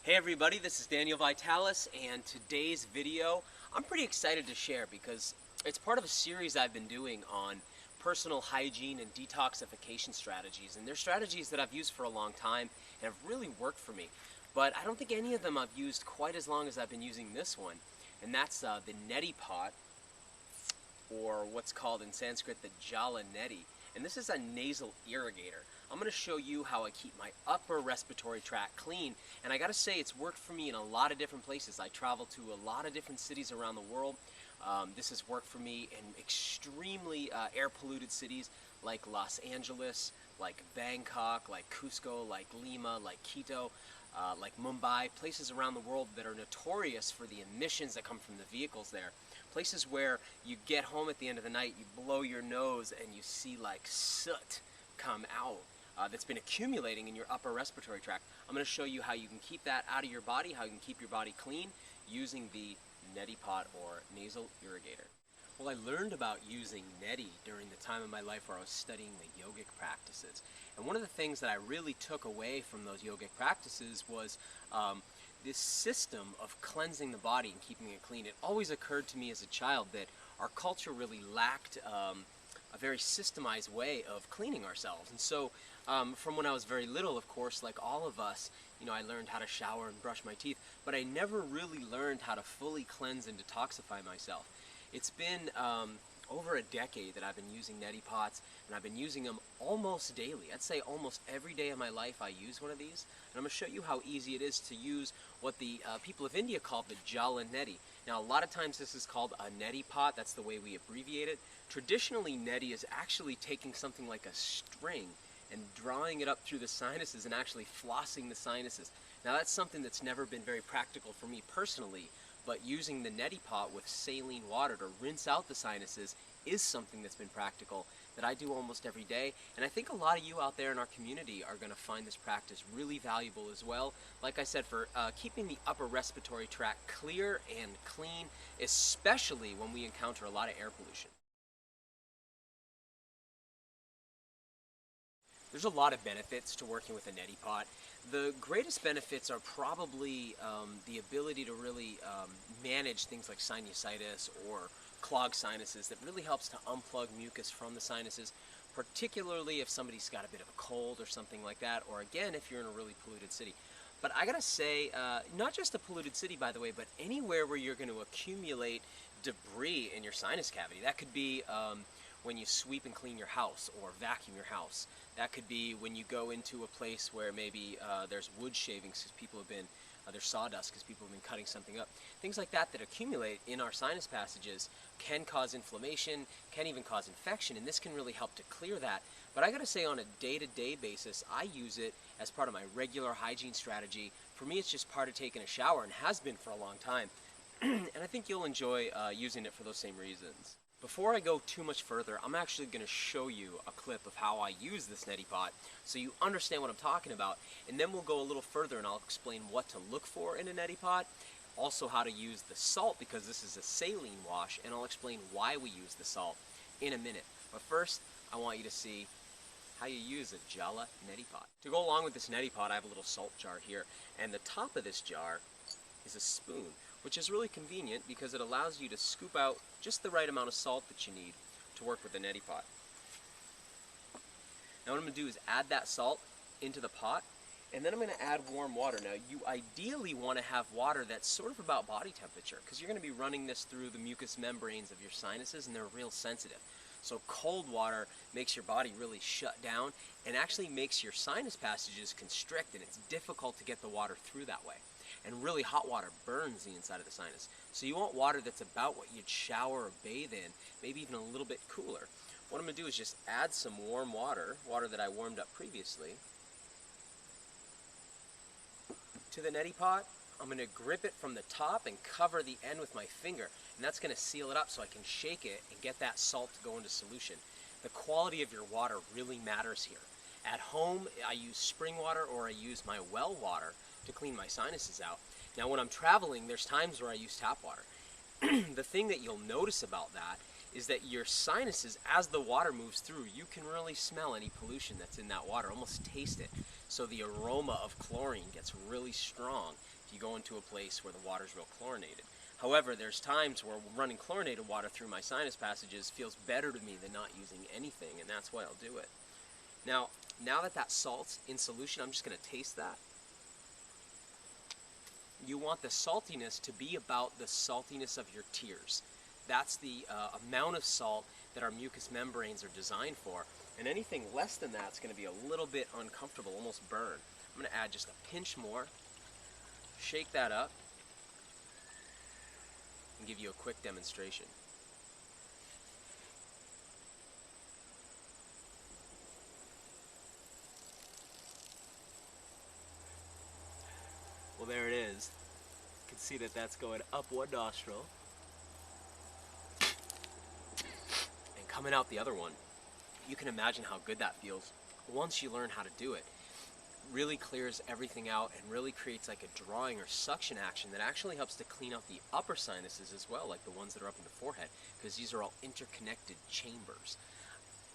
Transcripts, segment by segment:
Hey everybody, this is Daniel Vitalis, and today's video I'm pretty excited to share because it's part of a series I've been doing on personal hygiene and detoxification strategies. And they're strategies that I've used for a long time and have really worked for me. But I don't think any of them I've used quite as long as I've been using this one. And that's the Neti Pot, or what's called in Sanskrit the Jala Neti. And this is a nasal irrigator. I'm going to show you how I keep my upper respiratory tract clean, and I got to say it's worked for me in a lot of different places. I travel to a lot of different cities around the world. This has worked for me in extremely air polluted cities like Los Angeles, like Bangkok, like Cusco, like Lima, like Quito, like Mumbai, places around the world that are notorious for the emissions that come from the vehicles there. Places where you get home at the end of the night, you blow your nose and you see like soot come out that's been accumulating in your upper respiratory tract. I'm going to show you how you can keep that out of your body, how you can keep your body clean using the Neti Pot or nasal irrigator. Well, I learned about using Neti during the time of my life where I was studying the yogic practices. And one of the things that I really took away from those yogic practices was this system of cleansing the body and keeping it clean. It always occurred to me as a child that our culture really lacked a very systemized way of cleaning ourselves. And so from when I was very little, of course, like all of us, I learned how to shower and brush my teeth, but I never really learned how to fully cleanse and detoxify myself. It's been over a decade that I've been using Neti Pots, and I've been using them almost daily. I'd say almost every day of my life I use one of these. And I'm going to show you how easy it is to use what the people of India call the Jala Neti. Now, a lot of times this is called a Neti Pot. That's the way we abbreviate it. Traditionally, Neti is actually taking something like a string and drawing it up through the sinuses and actually flossing the sinuses. Now, that's something that's never been very practical for me personally, but using the Neti Pot with saline water to rinse out the sinuses is something that's been practical that I do almost every day. And I think a lot of you out there in our community are going to find this practice really valuable as well. Like I said, for keeping the upper respiratory tract clear and clean, especially when we encounter a lot of air pollution. There's a lot of benefits to working with a Neti Pot. The greatest benefits are probably the ability to really manage things like sinusitis or clogged sinuses. That really helps to unplug mucus from the sinuses, particularly if somebody's got a bit of a cold or something like that, or again, if you're in a really polluted city. But I gotta say, not just a polluted city, by the way, but anywhere where you're going to accumulate debris in your sinus cavity. That could be when you sweep and clean your house or vacuum your house. That could be when you go into a place where maybe there's wood shavings because people have been, there's sawdust because people have been cutting something up. Things like that that accumulate in our sinus passages can cause inflammation, can even cause infection, and this can really help to clear that. But I gotta say, on a day-to-day basis, I use it as part of my regular hygiene strategy. For me, it's just part of taking a shower and has been for a long time. And I think you'll enjoy using it for those same reasons. Before I go too much further, I'm actually going to show you a clip of how I use this Neti Pot so you understand what I'm talking about, and then we'll go a little further and I'll explain what to look for in a Neti Pot, also how to use the salt because this is a saline wash, and I'll explain why we use the salt in a minute. But first, I want you to see how you use a Jala Neti Pot. To go along with this Neti Pot, I have a little salt jar here, and the top of this jar is a spoon, which is really convenient because it allows you to scoop out just the right amount of salt that you need to work with the Neti Pot. Now what I'm going to do is add that salt into the pot, and then I'm going to add warm water. Now you ideally want to have water that's sort of about body temperature because you're going to be running this through the mucous membranes of your sinuses, and they're real sensitive. So cold water makes your body really shut down and actually makes your sinus passages constrict, and it's difficult to get the water through that way. And really hot water burns the inside of the sinus. So you want water that's about what you'd shower or bathe in, maybe even a little bit cooler. What I'm going to do is just add some warm water that I warmed up previously, to the Neti Pot. I'm going to grip it from the top and cover the end with my finger, and that's going to seal it up so I can shake it and get that salt to go into solution. The quality of your water really matters here. At home, I use spring water or I use my well water to clean my sinuses out. Now when I'm traveling, there's times where I use tap water. The thing that you'll notice about that is that your sinuses, as the water moves through, you can really smell any pollution that's in that water, almost taste it. So the aroma of chlorine gets really strong if you go into a place where the water's real chlorinated. However, there's times where running chlorinated water through my sinus passages feels better to me than not using anything, and that's why I'll do it. Now that salt's in solution, I'm just going to taste that. You want the saltiness to be about the saltiness of your tears. That's the amount of salt that our mucous membranes are designed for. And anything less than that is going to be a little bit uncomfortable, almost burn. I'm going to add just a pinch more, shake that up, and give you a quick demonstration. Well, there it is. You can see that that's going up one nostril and coming out the other one. You can imagine how good that feels once you learn how to do it. Really clears everything out and really creates like a drawing or suction action that actually helps to clean out the upper sinuses as well, like the ones that are up in the forehead, because these are all interconnected chambers.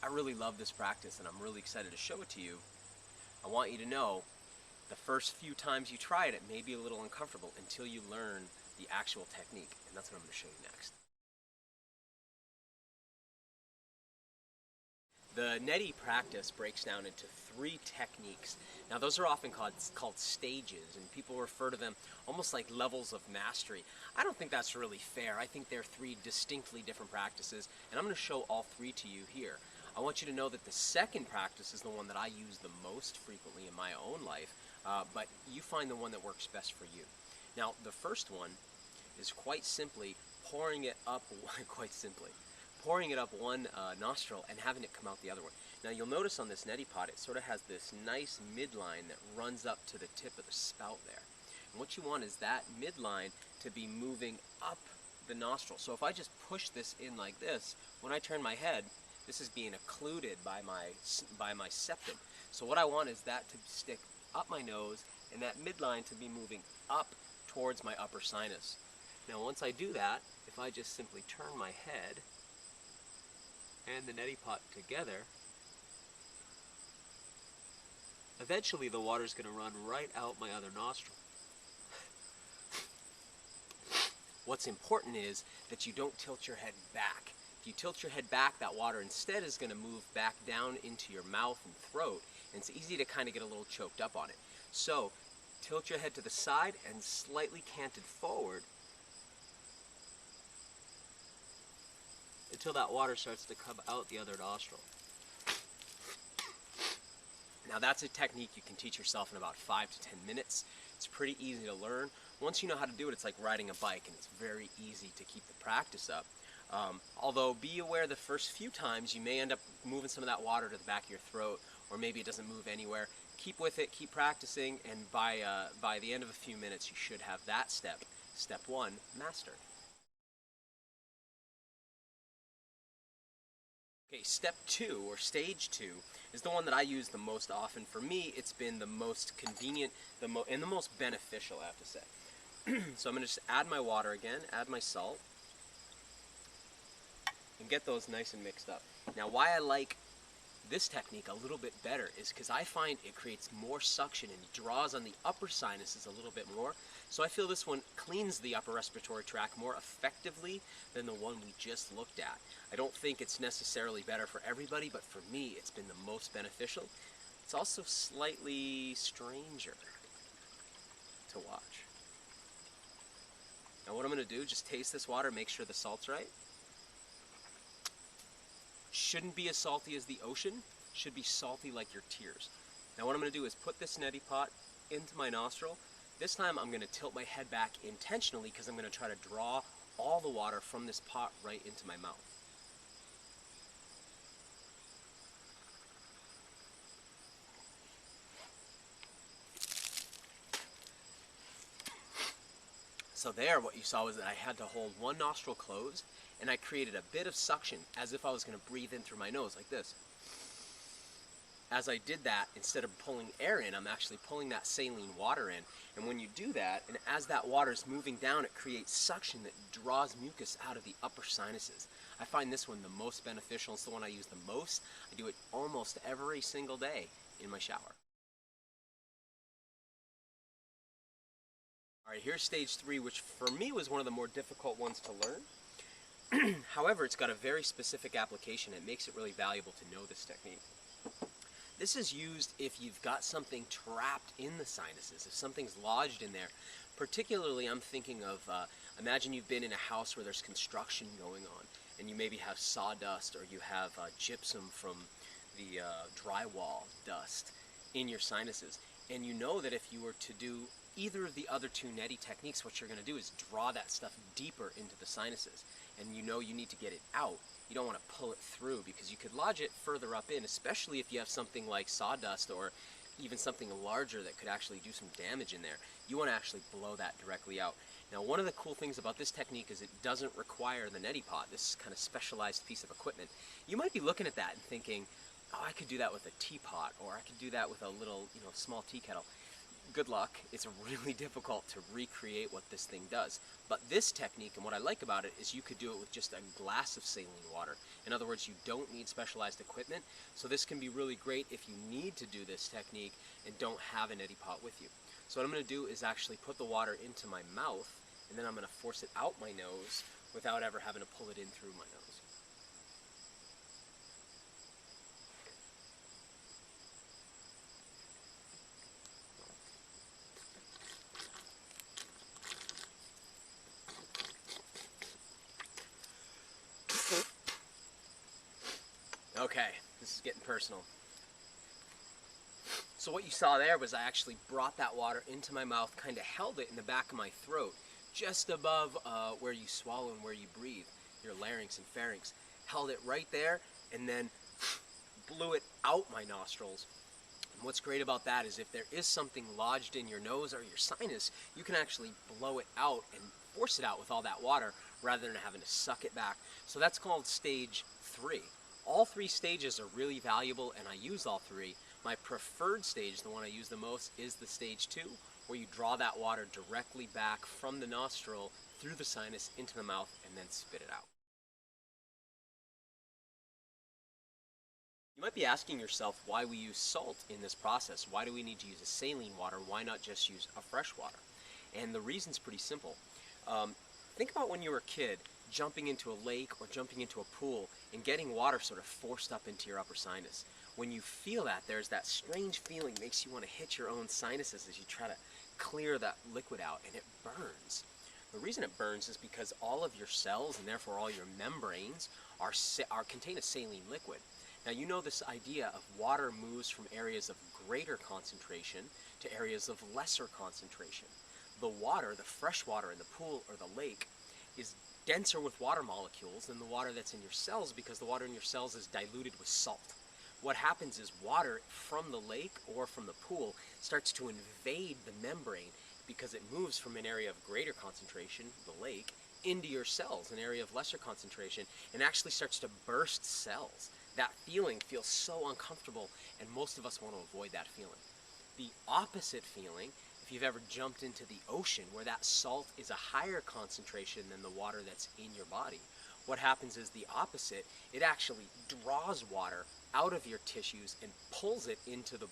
I really love this practice and I'm really excited to show it to you. I want you to know the first few times you try it, it may be a little uncomfortable until you learn the actual technique, and that's what I'm going to show you next. The Neti practice breaks down into 3 techniques. Now those are often called stages, and people refer to them almost like levels of mastery. I don't think that's really fair. I think they're 3 distinctly different practices, and I'm going to show all 3 to you here. I want you to know that the second practice is the one that I use the most frequently in my own life, but you find the one that works best for you. Now the first one is quite simply pouring it up one nostril and having it come out the other one. Now you'll notice on this Neti Pot, it sort of has this nice midline that runs up to the tip of the spout there. And what you want is that midline to be moving up the nostril. So if I just push this in like this, when I turn my head, this is being occluded by my septum. So what I want is that to stick up my nose and that midline to be moving up towards my upper sinus. Now once I do that, if I just simply turn my head and the Neti Pot together, eventually the water's going to run right out my other nostril. What's important is that you don't tilt your head back. If you tilt your head back, that water instead is going to move back down into your mouth and throat, and it's easy to kind of get a little choked up on it. So tilt your head to the side and slightly cant it forward until that water starts to come out the other nostril. Now that's a technique you can teach yourself in about 5 to 10 minutes. It's pretty easy to learn. Once you know how to do it, it's like riding a bike, and it's very easy to keep the practice up. Although be aware the first few times you may end up moving some of that water to the back of your throat, or maybe it doesn't move anywhere. Keep with it, keep practicing, and by the end of a few minutes you should have that step 1, mastered. Okay, step 2, or stage 2, is the one that I use the most often. For me, it's been the most convenient and the most beneficial, I have to say. So I'm going to just add my water again, add my salt, and get those nice and mixed up. Now why I like this technique a little bit better is because I find it creates more suction and draws on the upper sinuses a little bit more. So I feel this one cleans the upper respiratory tract more effectively than the one we just looked at. I don't think it's necessarily better for everybody, but for me it's been the most beneficial. It's also slightly stranger to watch. Now what I'm going to do, just taste this water, make sure the salt's right. Shouldn't be as salty as the ocean, should be salty like your tears. Now what I'm going to do is put this Neti Pot into my nostril. This time I'm going to tilt my head back intentionally because I'm going to try to draw all the water from this pot right into my mouth. So there, what you saw was that I had to hold one nostril closed, and I created a bit of suction as if I was going to breathe in through my nose like this. As I did that, instead of pulling air in, I'm actually pulling that saline water in. And when you do that, and as that water is moving down, it creates suction that draws mucus out of the upper sinuses. I find this one the most beneficial. It's the one I use the most. I do it almost every single day in my shower. All right, here's stage 3, which for me was one of the more difficult ones to learn. However, it's got a very specific application. It makes it really valuable to know this technique. This is used if you've got something trapped in the sinuses, if something's lodged in there. Particularly, I'm thinking of, imagine you've been in a house where there's construction going on, and you maybe have sawdust or you have gypsum from the drywall dust in your sinuses. And you know that if you were to do either of the other two Neti techniques, what you're going to do is draw that stuff deeper into the sinuses. And you know you need to get it out. You don't want to pull it through because you could lodge it further up in, especially if you have something like sawdust or even something larger that could actually do some damage in there. You want to actually blow that directly out. Now, one of the cool things about this technique is it doesn't require the Neti Pot, this kind of specialized piece of equipment. You might be looking at that and thinking, oh, I could do that with a teapot, or I could do that with a little, small tea kettle. Good luck. It's really difficult to recreate what this thing does. But this technique, and what I like about it, is you could do it with just a glass of saline water. In other words, you don't need specialized equipment, so this can be really great if you need to do this technique and don't have a Neti Pot with you. So what I'm going to do is actually put the water into my mouth, and then I'm going to force it out my nose without ever having to pull it in through my nose. Okay, this is getting personal. So what you saw there was I actually brought that water into my mouth, kind of held it in the back of my throat, just above where you swallow and where you breathe, your larynx and pharynx. Held it right there and then blew it out my nostrils. And what's great about that is if there is something lodged in your nose or your sinus, you can actually blow it out and force it out with all that water rather than having to suck it back. So that's called stage 3. All 3 stages are really valuable, and I use all 3. My preferred stage, the one I use the most, is the stage 2, where you draw that water directly back from the nostril through the sinus into the mouth and then spit it out. You might be asking yourself why we use salt in this process. Why do we need to use a saline water? Why not just use a fresh water? And the reason's pretty simple. Think about when you were a kid, jumping into a lake or jumping into a pool and getting water sort of forced up into your upper sinus. When you feel that, there's that strange feeling that makes you want to hit your own sinuses as you try to clear that liquid out, and it burns. The reason it burns is because all of your cells, and therefore all your membranes, contain a saline liquid. Now, you know this idea of water moves from areas of greater concentration to areas of lesser concentration. The water, the fresh water in the pool or the lake, is denser with water molecules than the water that's in your cells because the water in your cells is diluted with salt. What happens is water from the lake or from the pool starts to invade the membrane because it moves from an area of greater concentration, the lake, into your cells, an area of lesser concentration, and actually starts to burst cells. That feeling feels so uncomfortable, and most of us want to avoid that feeling. The opposite feeling, if you've ever jumped into the ocean where that salt is a higher concentration than the water that's in your body, what happens is the opposite. It actually draws water out of your tissues and pulls it into the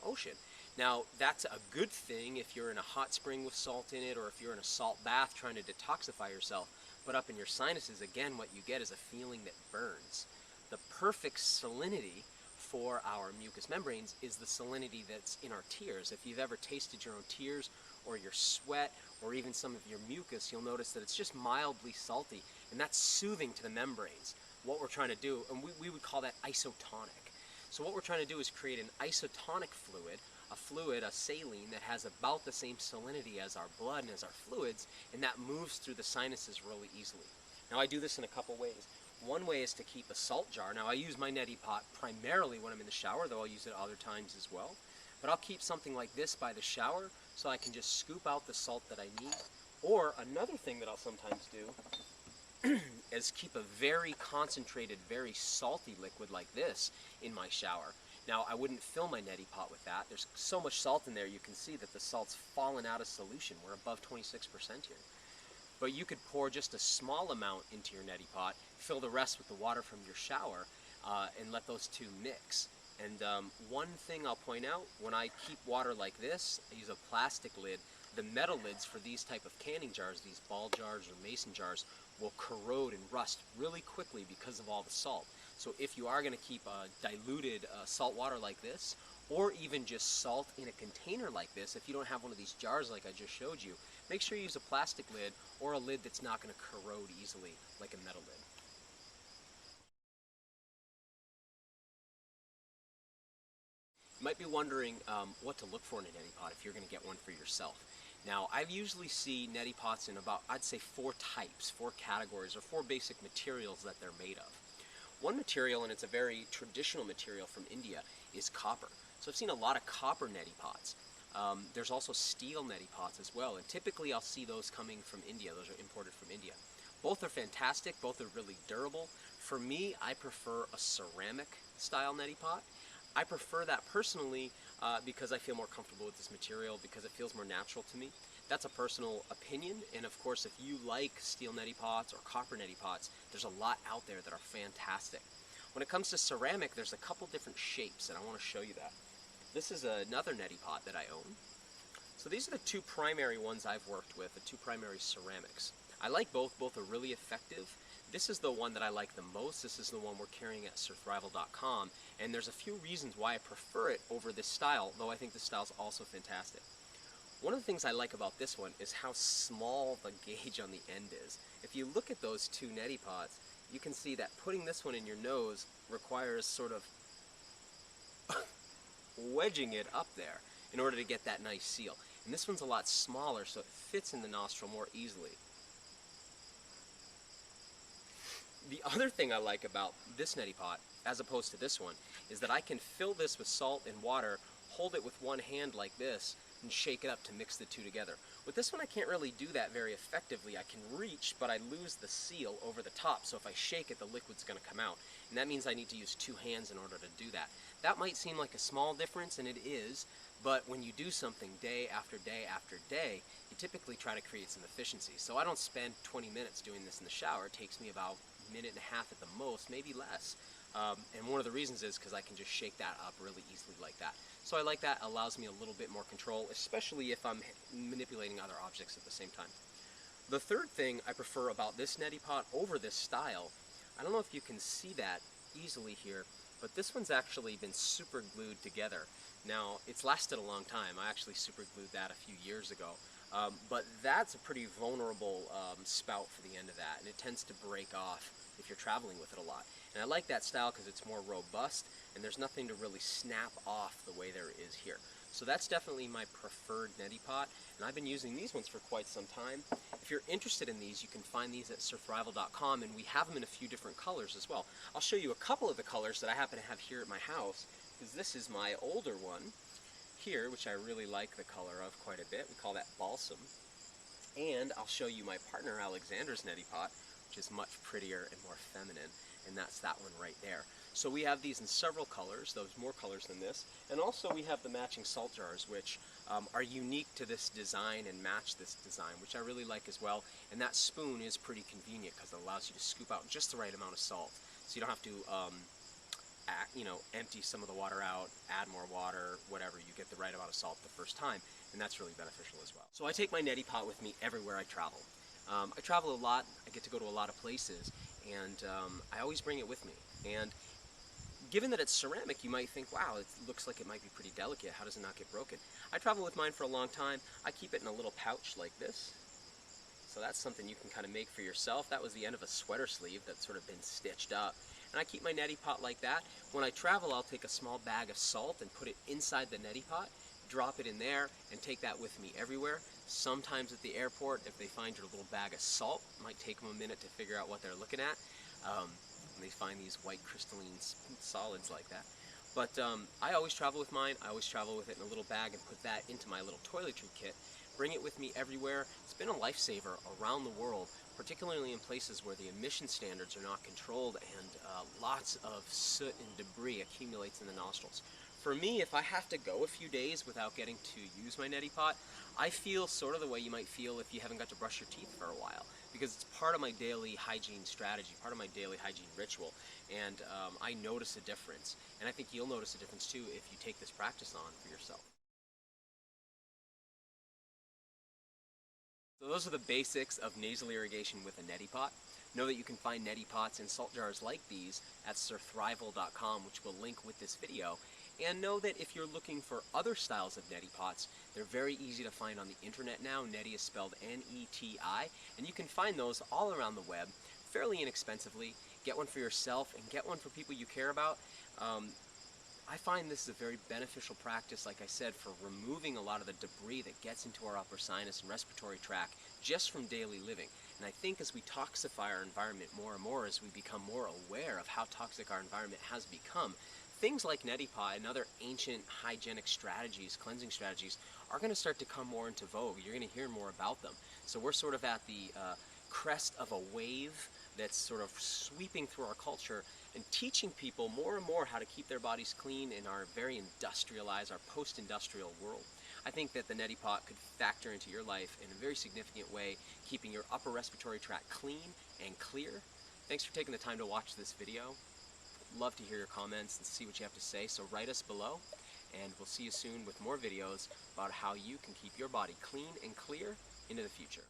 ocean. Now, that's a good thing if you're in a hot spring with salt in it, or if you're in a salt bath trying to detoxify yourself. But up in your sinuses, again, what you get is a feeling that burns. The perfect salinity for our mucous membranes is the salinity that's in our tears. If you've ever tasted your own tears or your sweat or even some of your mucus, you'll notice that it's just mildly salty, and that's soothing to the membranes. What we're trying to do, and we would call that isotonic. So what we're trying to do is create an isotonic fluid, a saline that has about the same salinity as our blood and as our fluids, and that moves through the sinuses really easily. Now, I do this in a couple ways. One way is to keep a salt jar. Now, I use my Neti Pot primarily when I'm in the shower, though I'll use it other times as well. But I'll keep something like this by the shower so I can just scoop out the salt that I need. Or another thing that I'll sometimes do is keep a very concentrated, very salty liquid like this in my shower. Now, I wouldn't fill my Neti Pot with that. There's so much salt in there, you can see that the salt's fallen out of solution. We're above 26% here. But you could pour just a small amount into your Neti Pot, fill the rest with the water from your shower, and let those two mix. And one thing I'll point out, when I keep water like this, I use a plastic lid the metal lids for these type of canning jars, these ball jars or mason jars, will corrode and rust really quickly because of all the salt. So if you are going to keep diluted salt water like this, or even just salt in a container like this, if you don't have one of these jars like I just showed you, make sure you use a plastic lid or a lid that's not going to corrode easily like a metal lid. You might be wondering what to look for in a neti pot if you're going to get one for yourself. Now, I usually see neti pots in about, I'd say, 4 types, 4 categories, or 4 basic materials that they're made of. One material, and it's a very traditional material from India, is copper. So I've seen a lot of copper neti pots. There's also steel neti pots as well, and typically I'll see those coming from India. Those are imported from India. Both are fantastic, both are really durable. For me, I prefer a ceramic style neti pot. I prefer that personally because I feel more comfortable with this material, because it feels more natural to me. That's a personal opinion, and of course if you like steel neti pots or copper neti pots, there's a lot out there that are fantastic. When it comes to ceramic, there's a couple different shapes, and I want to show you that. This is another neti pot that I own. So these are the 2 primary ones I've worked with, the 2 primary ceramics. I like both. Both are really effective. This is the one that I like the most. This is the one we're carrying at surthrival.com, and there's a few reasons why I prefer it over this style, though I think this style is also fantastic. One of the things I like about this one is how small the gauge on the end is. If you look at those 2 neti pots, you can see that putting this one in your nose requires sort of wedging it up there in order to get that nice seal. And this one's a lot smaller, so it fits in the nostril more easily. The other thing I like about this neti pot, as opposed to this one, is that I can fill this with salt and water, hold it with one hand like this, and shake it up to mix the 2 together. With this one I can't really do that very effectively. I can reach, but I lose the seal over the top, so if I shake it, the liquid's going to come out. And that means I need to use 2 hands in order to do that. That might seem like a small difference, and it is, but when you do something day after day after day, you typically try to create some efficiency. So I don't spend 20 minutes doing this in the shower. It takes me about a minute and a half at the most, maybe less. And one of the reasons is because I can just shake that up really easily like that. So I like that. It allows me a little bit more control, especially if I'm manipulating other objects at the same time. The third thing I prefer about this neti pot over this style, I don't know if you can see that easily here, but this one's actually been super glued together. Now, it's lasted a long time. I actually super glued that a few years ago. But that's a pretty vulnerable spout for the end of that, and it tends to break off if you're traveling with it a lot. And I like that style because it's more robust, and there's nothing to really snap off the way there is here. So that's definitely my preferred neti pot, and I've been using these ones for quite some time. If you're interested in these, you can find these at surthrival.com, and we have them in a few different colors as well. I'll show you a couple of the colors that I happen to have here at my house, because this is my older one here, which I really like the color of quite a bit. We call that balsam. And I'll show you my partner Alexander's neti pot, which is much prettier and more feminine, and that's that one right there. So we have these in several colors, those more colors than this, and also we have the matching salt jars, which are unique to this design and match this design, which I really like as well. And that spoon is pretty convenient because it allows you to scoop out just the right amount of salt, so you don't have to empty some of the water out, add more water, whatever. You get the right amount of salt the first time, and that's really beneficial as well. So I take my neti pot with me everywhere I travel. I travel a lot. I get to go to a lot of places, and I always bring it with me. And given that it's ceramic, you might think, wow, it looks like it might be pretty delicate. How does it not get broken? I travel with mine for a long time. I keep it in a little pouch like this. So that's something you can kind of make for yourself. That was the end of a sweater sleeve that's sort of been stitched up. And I keep my neti pot like that. When I travel, I'll take a small bag of salt and put it inside the neti pot, drop it in there, and take that with me everywhere. Sometimes at the airport, if they find your little bag of salt, it might take them a minute to figure out what they're looking at. And they find these white crystalline solids like that. But I always travel with mine. I always travel with it in a little bag and put that into my little toiletry kit. Bring it with me everywhere. It's been a lifesaver around the world, particularly in places where the emission standards are not controlled and lots of soot and debris accumulates in the nostrils. For me, if I have to go a few days without getting to use my neti pot, I feel sort of the way you might feel if you haven't got to brush your teeth for a while, because it's part of my daily hygiene strategy, part of my daily hygiene ritual, and I notice a difference. And I think you'll notice a difference too if you take this practice on for yourself. So those are the basics of nasal irrigation with a neti pot. Know that you can find neti pots in salt jars like these at surthrival.com, which we'll link with this video. And know that if you're looking for other styles of neti pots, they're very easy to find on the internet now. Neti is spelled N-E-T-I, and you can find those all around the web fairly inexpensively. Get one for yourself and get one for people you care about. I find this is a very beneficial practice, like I said, for removing a lot of the debris that gets into our upper sinus and respiratory tract just from daily living. And I think as we toxify our environment more and more, as we become more aware of how toxic our environment has become, things like neti pot and other ancient hygienic strategies, cleansing strategies, are going to start to come more into vogue. You're going to hear more about them. So we're sort of at the crest of a wave that's sort of sweeping through our culture and teaching people more and more how to keep their bodies clean in our very industrialized, our post-industrial world. I think that the neti pot could factor into your life in a very significant way, keeping your upper respiratory tract clean and clear. Thanks for taking the time to watch this video. Love to hear your comments and see what you have to say, so write us below, and we'll see you soon with more videos about how you can keep your body clean and clear into the future.